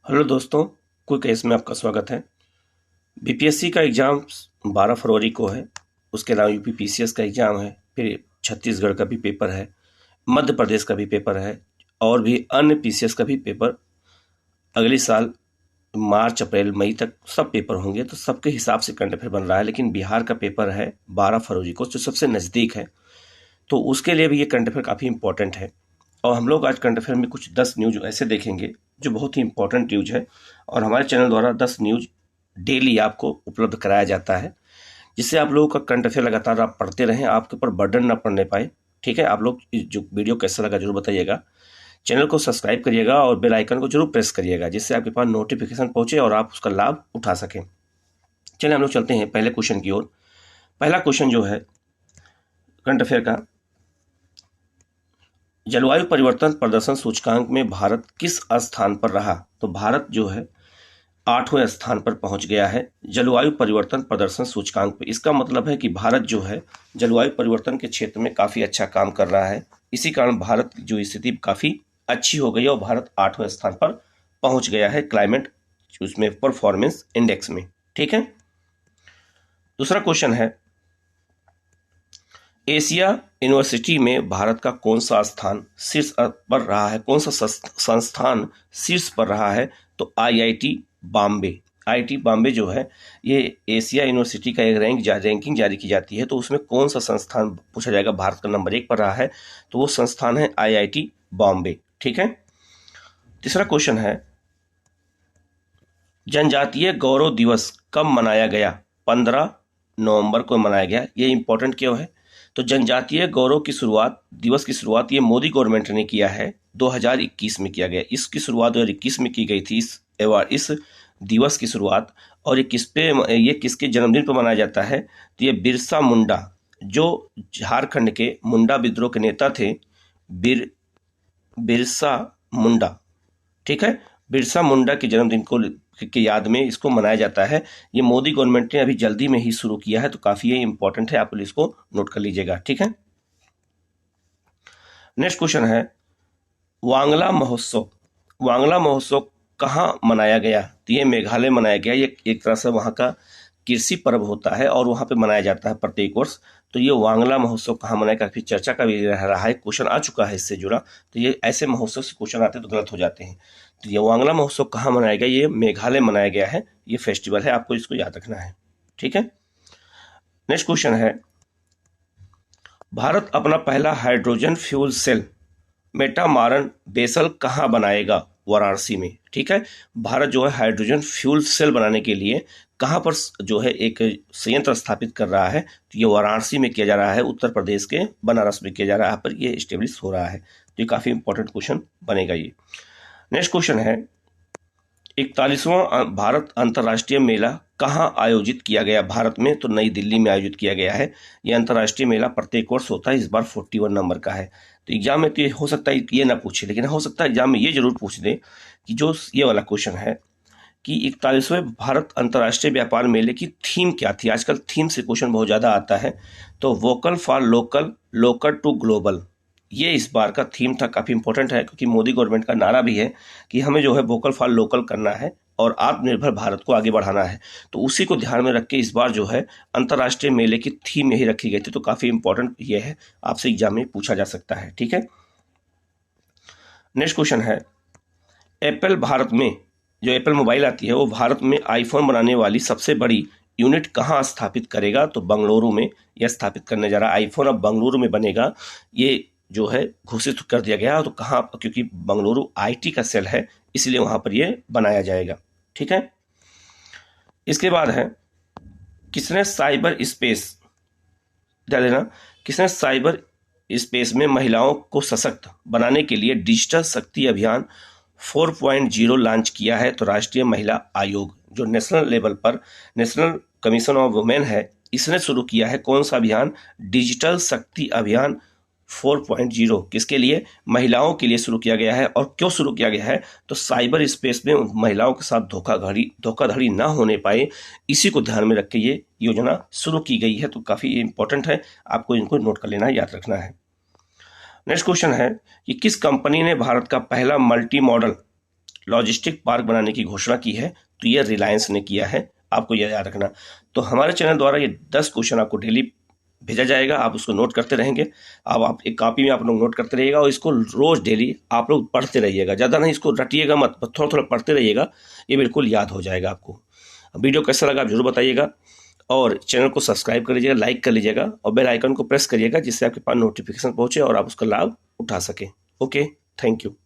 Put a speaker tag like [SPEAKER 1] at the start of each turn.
[SPEAKER 1] Hello दोस्तों, quick case में आपका स्वागत है। बीपीएससी का एग्ज़ाम 12 फरवरी को है। उसके अलावा यूपी पीसीएस का एग्ज़ाम है, फिर छत्तीसगढ़ का भी पेपर है, मध्य प्रदेश का भी पेपर है और भी अन्य पीसीएस का भी पेपर अगले साल मार्च अप्रैल मई तक सब पेपर होंगे। तो सबके हिसाब से करंट अफेयर बन रहा है, लेकिन बिहार का पेपर है 12 फरवरी को, जो सबसे नज़दीक है। तो उसके लिए भी ये करंट अफेयर काफ़ी इंपॉर्टेंट है। और हम लोग आज करंट अफेयर में कुछ 10 न्यूज ऐसे देखेंगे जो बहुत ही इंपॉर्टेंट न्यूज है, और हमारे चैनल द्वारा 10 न्यूज डेली आपको उपलब्ध कराया जाता है, जिससे आप लोगों का करंट अफेयर लगातार आप पढ़ते रहें, आपके ऊपर बर्डन ना पड़ने पाए। ठीक है, आप लोग जो वीडियो कैसा लगा जरूर बताइएगा। चैनल को सब्सक्राइब करिएगा और बेल आइकन को जरूर प्रेस करिएगा, जिससे आपके पास नोटिफिकेशन पहुंचे और आप उसका लाभ उठा सकें। चलिए हम लोग चलते हैं पहले क्वेश्चन की ओर। पहला क्वेश्चन जो है करंट अफेयर का, जलवायु परिवर्तन प्रदर्शन सूचकांक में भारत किस स्थान पर रहा? तो भारत जो है 8वें स्थान पर पहुंच गया है जलवायु परिवर्तन प्रदर्शन सूचकांक पे। इसका मतलब है कि भारत जो है जलवायु परिवर्तन के क्षेत्र में काफ़ी अच्छा काम कर रहा है। इसी कारण भारत की जो स्थिति काफ़ी अच्छी हो गई है और भारत 8वें स्थान पर पहुंच गया है क्लाइमेट उसमें परफॉर्मेंस इंडेक्स में। ठीक है, दूसरा क्वेश्चन है, एशिया यूनिवर्सिटी में भारत का कौन सा स्थान शीर्ष पर रहा है? कौन सा संस्थान शीर्ष पर रहा है? तो आईआईटी बॉम्बे। आईआईटी बॉम्बे जो है ये एशिया यूनिवर्सिटी का एक रैंकिंग जारी की जाती है, तो उसमें कौन सा संस्थान पूछा जाएगा भारत का नंबर 1 पर रहा है? तो वो संस्थान है आईआईटी बॉम्बे। ठीक है, तीसरा क्वेश्चन है, जनजातीय गौरव दिवस कब मनाया गया? 15 नवंबर को मनाया गया। ये इंपॉर्टेंट क्यों है? तो जनजातीय गौरव की शुरुआत, दिवस की शुरुआत ये मोदी गवर्नमेंट ने किया है, 2021 में किया गया। इसकी शुरुआत 2021 में की गई थी, इस दिवस की शुरुआत। और ये किसके जन्मदिन पर मनाया जाता है? तो ये बिरसा मुंडा, जो झारखंड के मुंडा विद्रोह के नेता थे, बिरसा मुंडा। ठीक है, बिरसा मुंडा के जन्मदिन को की याद में इसको मनाया जाता है। ये मोदी गवर्नमेंट ने अभी जल्दी में ही शुरू किया है, तो काफ़ी ये इंपॉर्टेंट है, आप इसको नोट कर लीजिएगा। ठीक है, नेक्स्ट क्वेश्चन है, वांगला महोत्सव। वांगला महोत्सव कहाँ मनाया गया? तो ये मेघालय मनाया गया। ये एक तरह से वहाँ का कृषि पर्व होता है और वहाँ पे मनाया जाता है प्रत्येक वर्ष। तो ये वांगला महोत्सव कहाँ मनाया, काफ़ी चर्चा का भी रह रहा है, क्वेश्चन आ चुका है इससे जुड़ा। तो ये ऐसे महोत्सव से क्वेश्चन आते तो गलत हो जाते हैं। तो ये वांगला महोत्सव कहाँ मनाया गया? ये मेघालय मनाया गया है, ये फेस्टिवल है, आपको इसको याद रखना है। ठीक है, नेक्स्ट क्वेश्चन है, भारत अपना पहला हाइड्रोजन फ्यूल सेल मेटामारन बेसल कहाँ बनाएगा? वाराणसी में। ठीक है, भारत जो है हाइड्रोजन फ्यूल सेल बनाने के लिए कहाँ पर जो है एक संयंत्र स्थापित कर रहा है? तो ये वाराणसी में किया जा रहा है, उत्तर प्रदेश के बनारस में किया जा रहा है, पर ये स्टेब्लिश हो रहा है। तो ये काफ़ी इंपॉर्टेंट क्वेश्चन बनेगा ये। नेक्स्ट क्वेश्चन है, 41वां भारत अंतर्राष्ट्रीय मेला कहाँ आयोजित किया गया? भारत में तो नई दिल्ली में आयोजित किया गया है। ये अंतर्राष्ट्रीय मेला प्रत्येक वर्ष होता है, इस बार 41 नंबर का है। तो एग्जाम में तो ये हो सकता है ये ना पूछे, लेकिन हो सकता है एग्जाम में ये जरूर पूछ दे कि जो ये वाला क्वेश्चन है कि 41वें भारत अंतर्राष्ट्रीय व्यापार मेले की थीम क्या थी? आजकल थीम से क्वेश्चन बहुत ज़्यादा आता है। तो vocal for local, local to global, ये इस बार का थीम था। काफ़ी इंपॉर्टेंट है, क्योंकि मोदी गवर्नमेंट का नारा भी है कि हमें जो है वोकल फॉर लोकल करना है और आत्मनिर्भर भारत को आगे बढ़ाना है। तो उसी को ध्यान में रख के इस बार जो है अंतर्राष्ट्रीय मेले की थीम यही रखी गई थी। तो काफ़ी इंपॉर्टेंट ये है, आपसे एग्जाम में पूछा जा सकता है। ठीक है, नेक्स्ट क्वेश्चन है, एप्पल भारत में, जो एप्पल मोबाइल आती है वो भारत में आईफोन बनाने वाली सबसे बड़ी यूनिट कहाँ स्थापित करेगा? तो बंगलुरु में यह स्थापित करने जा रहा है। आईफोन अब बंगलुरु में बनेगा, ये जो है घोषित कर दिया गया। तो कहाँ? क्योंकि बंगलुरु आईटी का सेल है, इसलिए वहाँ पर ये बनाया जाएगा। ठीक है, इसके बाद है, किसने साइबर स्पेस, ध्यान देना, किसने साइबर स्पेस में महिलाओं को सशक्त बनाने के लिए डिजिटल शक्ति अभियान 4.0 लॉन्च किया है? तो राष्ट्रीय महिला आयोग, जो नेशनल लेवल पर नेशनल कमीशन ऑफ वुमेन है, इसने शुरू किया है कौन सा अभियान? डिजिटल शक्ति अभियान 4.0। किसके लिए? महिलाओं के लिए शुरू किया गया है। और क्यों शुरू किया गया है? तो साइबर स्पेस में महिलाओं के साथ धोखाधड़ी ना होने पाए, इसी को ध्यान में रख के ये योजना शुरू की गई है। तो काफ़ी इंपॉर्टेंट है, आपको इनको नोट कर लेना है, याद रखना है। नेक्स्ट क्वेश्चन है कि किस कंपनी ने भारत का पहला मल्टी मॉडल लॉजिस्टिक पार्क बनाने की घोषणा की है, तो ये रिलायंस ने किया है, आपको यह याद रखना। तो हमारे चैनल द्वारा ये 10 क्वेश्चन आपको डेली भेजा जाएगा, आप उसको नोट करते रहेंगे। अब आप एक कॉपी में आप लोग नोट करते रहिएगा और इसको रोज डेली आप लोग पढ़ते रहिएगा, ज़्यादा नहीं इसको रटिएगा मत, थोड़ा थोड़ा पढ़ते रहिएगा, ये बिल्कुल याद हो जाएगा आपको। वीडियो कैसा लगा आप जरूर बताइएगा, और चैनल को सब्सक्राइब कर लीजिएगा, लाइक कर लीजिएगा और बेल आइकन को प्रेस करिएगा, जिससे आपके पास नोटिफिकेशन पहुंचे और आप उसका लाभ उठा सकें। Okay, thank you.